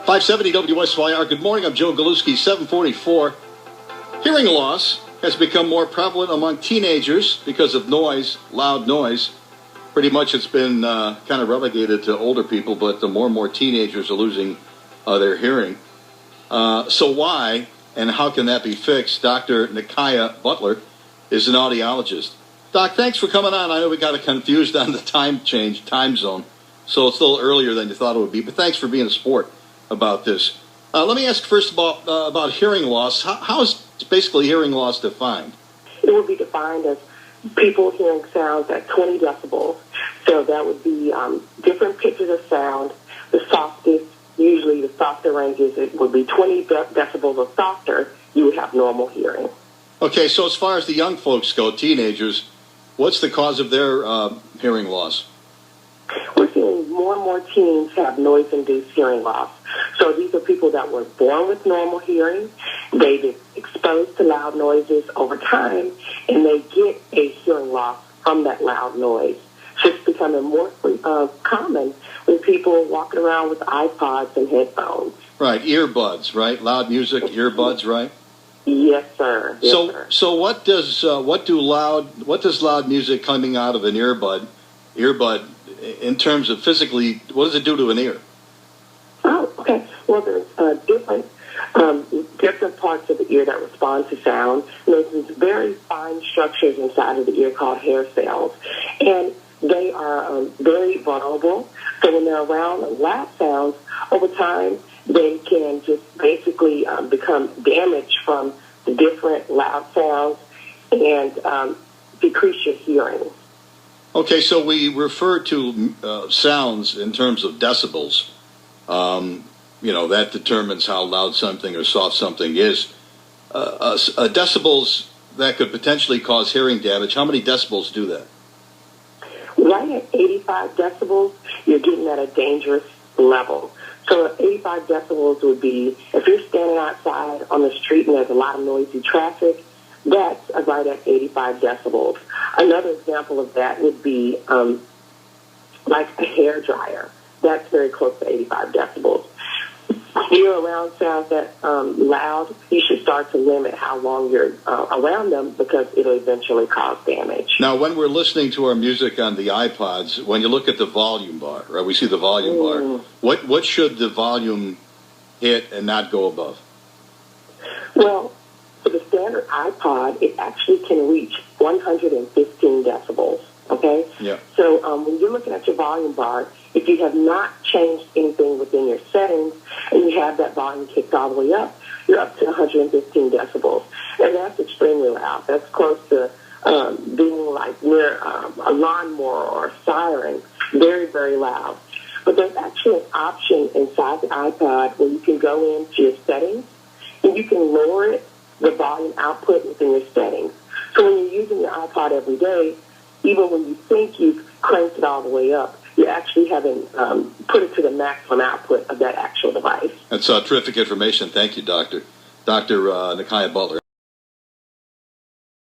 570 WSYR. Good morning. I'm Joe Galuski, 744. Hearing loss has become more prevalent among teenagers because of noise, loud noise. Pretty much it's been kind of relegated to older people, but more and more teenagers are losing their hearing. So why and how can that be fixed? Dr. Naikai Butler is an audiologist. Doc, thanks for coming on. I know we got confused on the time zone, so it's a little earlier than you thought it would be, but thanks for being a sport about this. Let me ask first about hearing loss. How is basically hearing loss defined? It would be defined as people hearing sounds at 20 decibels. So that would be different pitches of sound. The softest, usually the softer ranges, it would be 20 decibels or softer, you would have normal hearing. Okay, so as far as the young folks go, teenagers, what's the cause of their hearing loss? We're seeing more and more teens have noise-induced hearing loss. So these are people that were born with normal hearing. They've been exposed to loud noises over time, and they get a hearing loss from that loud noise. So it's becoming more common with people walking around with iPods and headphones. Right, earbuds, right? Loud music, earbuds, right? Yes, sir. Yes, sir. So what does loud music coming out of an earbud in terms of physically, what does it do to an ear? Oh, okay. Well, there's different parts of the ear that respond to sound. There's these very fine structures inside of the ear called hair cells, and they are very vulnerable. So when they're around loud sounds, over time, they can just basically become damaged from the different loud sounds and decrease your hearing. Okay, so we refer to sounds in terms of decibels. That determines how loud something or soft something is. Decibels that could potentially cause hearing damage, how many decibels do that? Right at 85 decibels, you're getting at a dangerous level. So 85 decibels would be, if you're standing outside on the street and there's a lot of noisy traffic, that's right at 85 decibels. Another example of that would be like a hair dryer. That's very close to 85 decibels. If you're around sounds that loud, you should start to limit how long you're around them because it'll eventually cause damage. Now, when we're listening to our music on the iPods, when you look at the volume bar, right, we see the volume bar. What should the volume hit and not go above? Well, for the standard iPod, it actually can reach 115 decibels, okay? Yeah. So when you're looking at your volume bar, if you have not changed anything within your settings and you have that volume kicked all the way up, you're up to 115 decibels. And that's extremely loud. That's close to being like near a lawnmower or a siren. Very, very loud. But there's actually an option inside the iPod where you can go into your settings and you can lower it, the volume output within your settings. So when you're using your iPod every day, even when you think you've cranked it all the way up, you're actually having put it to the maximum output of that actual device. That's terrific information. Thank you, Dr. Naikai Butler.